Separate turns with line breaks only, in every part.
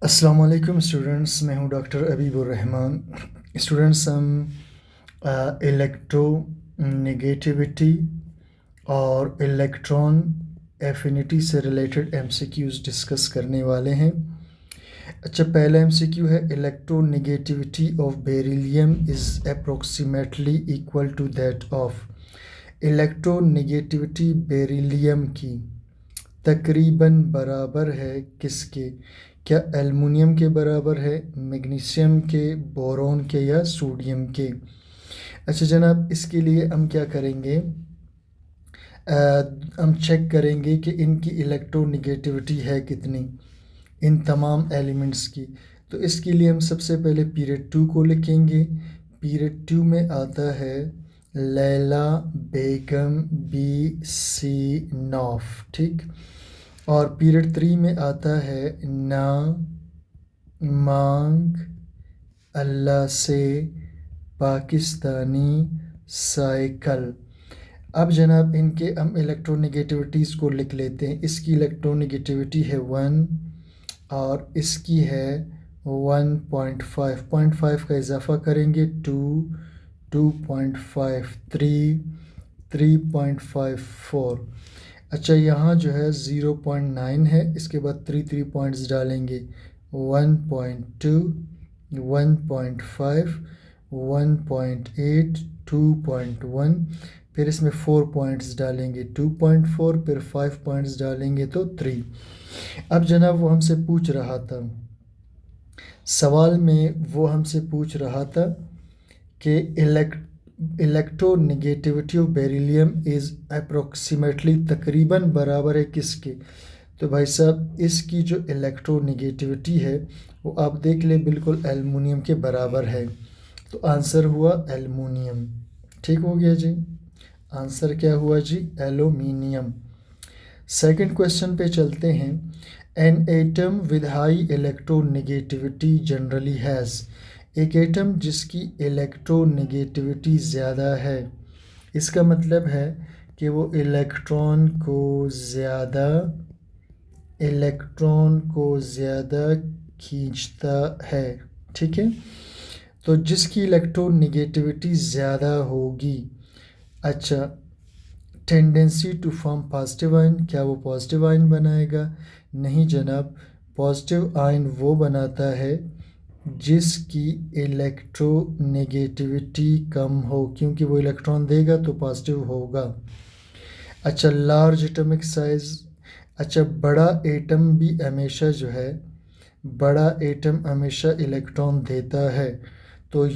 अस्सलाम वालेकुम स्टूडेंट्स, मैं हूं डॉक्टर अबीबुर रहमान। स्टूडेंट्स, हम इलेक्ट्रो नेगेटिविटी और इलेक्ट्रॉन एफिनिटी से रिलेटेड एमसीक्यूज़ डिस्कस करने वाले हैं। अच्छा, पहला एमसीक्यू है electro negativity of beryllium is approximately equal to that of. Electro negativity beryllium की तकरीबन बराबर है किसके? क्या एल्युमिनियम के बराबर है, मैग्नीशियम के, बोरॉन के या सोडियम के? अच्छा जनाब, इसके लिए हम क्या करेंगे? हम चेक करेंगे कि इनकी इलेक्ट्रोनेगेटिविटी है कितनी, इन तमाम एलिमेंट्स की। तो इसके लिए हम सबसे पहले पीरियड 2 को लिखेंगे। पीरियड 2 में आता है लैला बेगम बी सी नौफ, ठीक। और पीरियड 3 में आता है ना मांग अल्लाह से पाकिस्तानी साइकिल। अब जनाब इनके हम इलेक्ट्रोनेगेटिविटीज़ को लिख लेते हैं। इसकी इलेक्ट्रोनेगेटिविटी है 1 और इसकी है 1.5। 0.5 का इजाफा करेंगे 2, 2.5, 3, 3.54। अच्छा, यहाँ जो है 0.9 है, इसके बाद 3 पॉइंट्स डालेंगे 1.2, 1.5, 1.8, 2.1, फिर इसमें 4 पॉइंट्स डालेंगे 2.4, फिर 5 पॉइंट्स डालेंगे तो 3। अब जनाब वो हमसे पूछ रहा था, सवाल में वो हमसे पूछ रहा था कि electronegativity of beryllium is approximately तकरीबन बराबर है किसके? तो भाई साहब इसकी जो इलेक्ट्रोनेगेटिविटी है वो आप देख ले बिल्कुल एल्युमिनियम के बराबर है। तो आंसर हुआ एल्युमिनियम। ठीक हो गया जी, आंसर क्या हुआ जी? एल्युमिनियम। सेकंड क्वेश्चन पे चलते हैं। An atom with high electronegativity generally has. एक एटम जिसकी इलेक्ट्रोनेगेटिविटी ज़्यादा है, इसका मतलब है कि वो इलेक्ट्रॉन को ज़्यादा खींचता है, ठीक है। तो जिसकी इलेक्ट्रोनेगेटिविटी ज़्यादा होगी, अच्छा, tendency to form positive ion, क्या वो पॉजिटिव आयन बनाएगा? नहीं जनाब, पॉजिटिव आयन वो बनाता है जिसकी इलेक्ट्रोनेगेटिविटी कम हो, क्योंकि वो इलेक्ट्रॉन देगा तो पॉजिटिव होगा। अच्छा, लार्ज एटॉमिक साइज। अच्छा, बड़ा एटम भी हमेशा जो है, बड़ा एटम हमेशा इलेक्ट्रॉन देता है, तो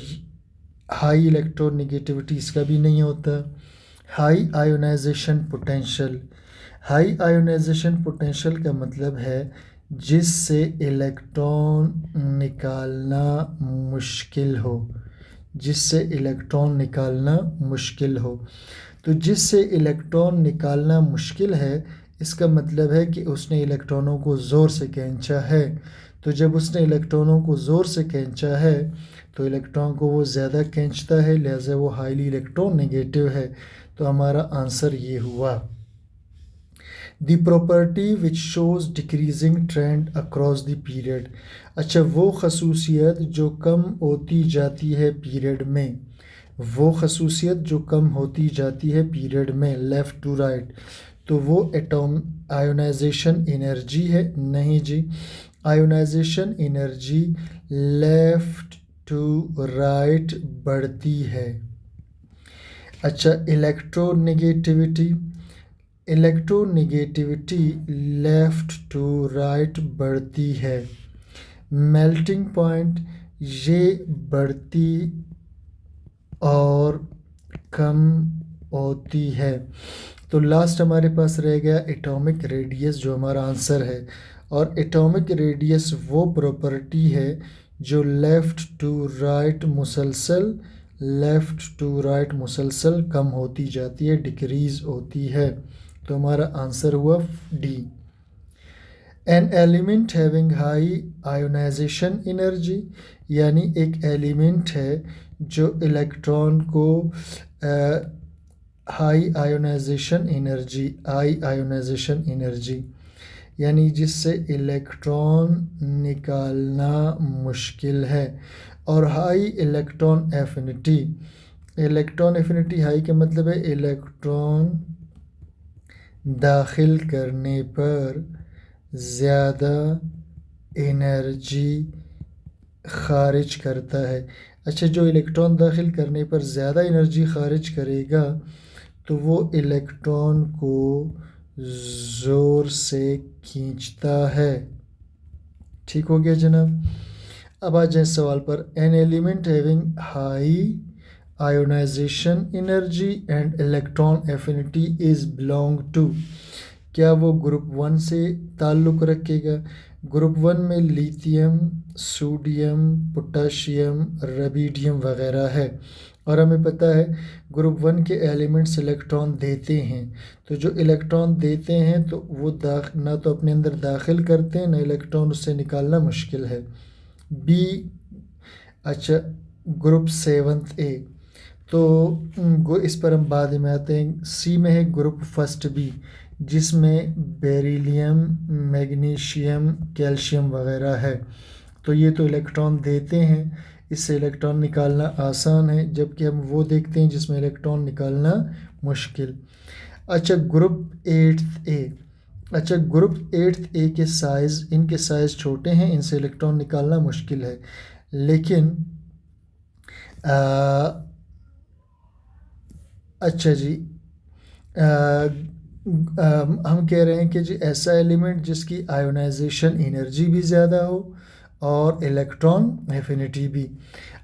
हाई इलेक्ट्रोनेगेटिविटी इसका भी नहीं होता। High ionization potential. High ionization potential का मतलब है जिससे इलेक्ट्रॉन निकालना मुश्किल हो, जिससे इलेक्ट्रॉन निकालना मुश्किल हो। तो जिससे इलेक्ट्रॉन निकालना मुश्किल है, इसका मतलब है कि उसने इलेक्ट्रॉनों को ज़ोर से खींचा है। तो जब उसने इलेक्ट्रॉनों को ज़ोर से खींचा है तो इलेक्ट्रॉन को वो ज़्यादा खींचता है, लिहाजा वो हाईली इलेक्ट्रोनेगेटिव है। तो हमारा आंसर ये हुआ। The property which shows decreasing trend across the period. अच्छा, वो खसूसियत जो कम होती जाती है पीरियड में, वो खसूसियत जो कम होती जाती है पीरियड में, लेफ़्ट टू राइट, तो वो एटॉम आयोनाइजेशन एनर्जी है? नहीं जी, ionisation energy left to right बढ़ती है। अच्छा, electronegativity. Electronegativity left to right बढ़ती है। मेल्टिंग पॉइंट, ये बढ़ती और कम होती है। तो लास्ट हमारे पास रह गया एटॉमिक रेडियस, जो हमारा आंसर है। और एटॉमिक रेडियस वो प्रॉपर्टी है जो लेफ़्ट टू राइट मुसलसल कम होती जाती है, डिक्रीज़ होती है। तो हमारा आंसर हुआ D. An element having high ionization energy, यानी एक एलिमेंट है जो इलेक्ट्रॉन को हाई आयोनाइजेशन एनर्जी यानी जिससे इलेक्ट्रॉन निकालना मुश्किल है। और high electron affinity, electron affinity high का मतलब है इलेक्ट्रॉन दाखिल करने पर ज़्यादा एनर्जी खारिज करता है। अच्छा, जो इलेक्ट्रॉन दाखिल करने पर ज़्यादा एनर्जी खारिज करेगा तो वो इलेक्ट्रॉन को ज़ोर से खींचता है। ठीक हो गया जनाब। अब आ जाए सवाल पर। An element having high ionization energy and electron affinity is belong to, क्या वो ग्रुप 1 से ताल्लुक़ रखेगा? ग्रुप 1 में लिथियम, सोडियम, पोटाशियम, रुबिडियम वगैरह है। और हमें पता है ग्रुप 1 के एलिमेंट्स इलेक्ट्रॉन देते हैं, तो जो इलेक्ट्रॉन देते हैं तो वो ना तो अपने अंदर दाखिल करते हैं, ना इलेक्ट्रॉन उससे निकालना मुश्किल है। बी, अच्छा ग्रुप 7 ए, तो इस पर हम बाद में आते हैं। सी में है ग्रुप फर्स्ट बी, जिसमें बेरिलियम, मैग्नीशियम, कैल्शियम वगैरह है। तो ये तो इलेक्ट्रॉन देते हैं, इससे इलेक्ट्रॉन निकालना आसान है, जबकि हम वो देखते हैं जिसमें इलेक्ट्रॉन निकालना मुश्किल। अच्छा ग्रुप 8 ए, अच्छा ग्रुप 8 ए के साइज़, इनके साइज़ छोटे हैं, इनसे इलेक्ट्रॉन निकालना मुश्किल है। लेकिन अच्छा जी, हम कह रहे हैं कि जी ऐसा एलिमेंट जिसकी आयोनाइजेशन एनर्जी भी ज़्यादा हो और इलेक्ट्रॉन एफिनिटी भी।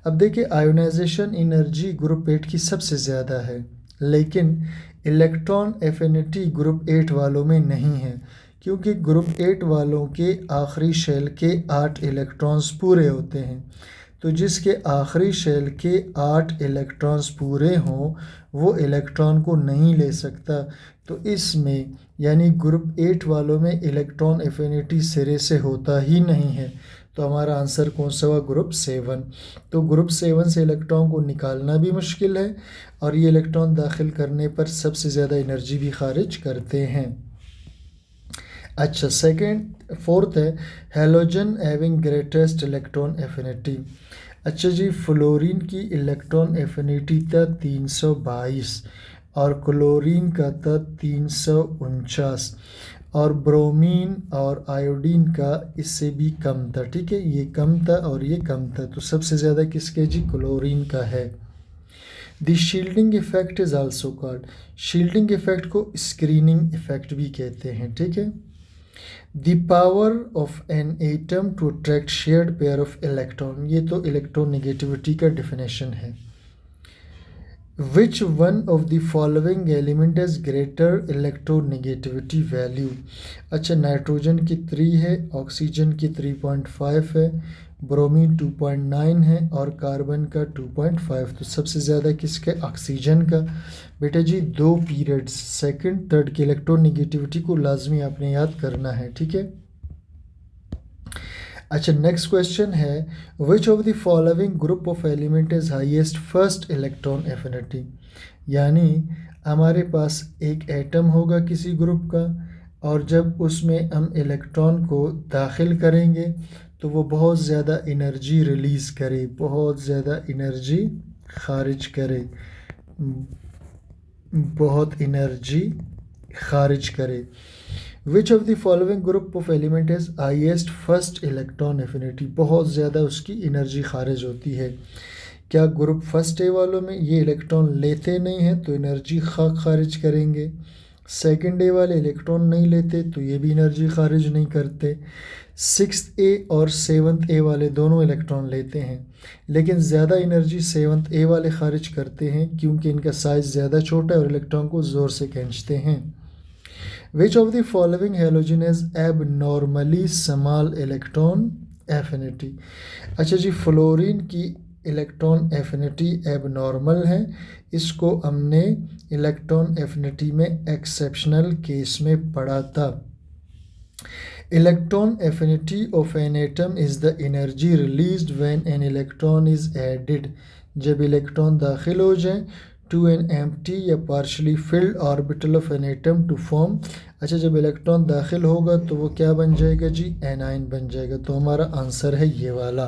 अब देखिए आयोनाइजेशन एनर्जी ग्रुप 8 की सबसे ज़्यादा है, लेकिन इलेक्ट्रॉन एफिनिटी ग्रुप 8 वालों में नहीं है, क्योंकि ग्रुप 8 वालों के आखिरी शेल के 8 इलेक्ट्रॉन्स पूरे होते हैं। तो जिसके आखिरी शेल के 8 इलेक्ट्रॉन्स पूरे हों वो इलेक्ट्रॉन को नहीं ले सकता। तो इसमें यानी ग्रुप 8 वालों में इलेक्ट्रॉन एफिनिटी सिरे से होता ही नहीं है। तो हमारा आंसर कौन सा हुआ? ग्रुप 7। तो ग्रुप 7 से इलेक्ट्रॉन को निकालना भी मुश्किल है और ये इलेक्ट्रॉन दाखिल करने पर सबसे ज़्यादा एनर्जी भी खारिज करते हैं। अच्छा फोर्थ है halogen having greatest electron affinity. अच्छा जी, फ्लोरीन की इलेक्ट्रॉन एफिनिटी था 322 और क्लोरीन का था 349 और ब्रोमीन और आयोडीन का इससे भी कम था। ठीक है, ये कम था और ये कम था, तो सबसे ज़्यादा किसके जी? क्लोरीन का है। The shielding effect is also called, shielding effect को स्क्रीनिंग इफेक्ट भी कहते हैं। ठीक है। The power of an atom to attract shared pair of electron, ये तो इलेक्ट्रोनेगेटिविटी का डिफिनेशन है। Which one of the following element has greater electronegativity value? अच्छा, नाइट्रोजन की 3 है, ऑक्सीजन की 3.5 है, ब्रोमीन 2.9 है और कार्बन का 2.5। तो सबसे ज़्यादा किसके? ऑक्सीजन का। बेटा जी 2 पीरियड्स सेकंड थर्ड की इलेक्ट्रोनेगेटिविटी को लाजमी आपने याद करना है। ठीक है। अच्छा, नेक्स्ट क्वेश्चन है which of the following group of element is highest first electron affinity? यानी हमारे पास एक एटम होगा किसी ग्रुप का और जब उसमें हम इलेक्ट्रॉन को दाखिल करेंगे तो वो बहुत ज़्यादा एनर्जी रिलीज़ करे, बहुत ज़्यादा एनर्जी खारिज करे, बहुत एनर्जी खारिज करे। Which of the following group of element is highest first electron affinity? बहुत ज़्यादा उसकी एनर्जी खारिज होती है। क्या ग्रुप फर्स्ट ए वालों में ये इलेक्ट्रॉन लेते नहीं हैं तो एनर्जी खारिज करेंगे, सेकंड ए वाले इलेक्ट्रॉन नहीं लेते तो ये भी एनर्जी खारिज नहीं करते, 6th ए और 7th ए वाले दोनों इलेक्ट्रॉन लेते हैं, लेकिन ज़्यादा एनर्जी 7th ए वाले खारिज करते हैं क्योंकि इनका साइज़ ज़्यादा छोटा है और इलेक्ट्रॉन को ज़ोर से खींचते हैं। Which of the following halogen has abnormally small electron affinity? अच्छा जी, फ्लोरीन की इलेक्ट्रॉन एफिनिटी एबनॉर्मल है, इसको हमने इलेक्ट्रॉन एफिनिटी में एक्सेप्शनल केस में पढ़ा था। Electron affinity of an atom is the energy released when an electron is added, जब इलेक्ट्रॉन दाखिल हो जाए टू एन एम्प्टी या partially filled orbital of an atom to form. अच्छा, जब इलेक्ट्रॉन दाखिल होगा तो वो क्या बन जाएगा जी, एनाइन बन जाएगा। तो हमारा आंसर है ये वाला।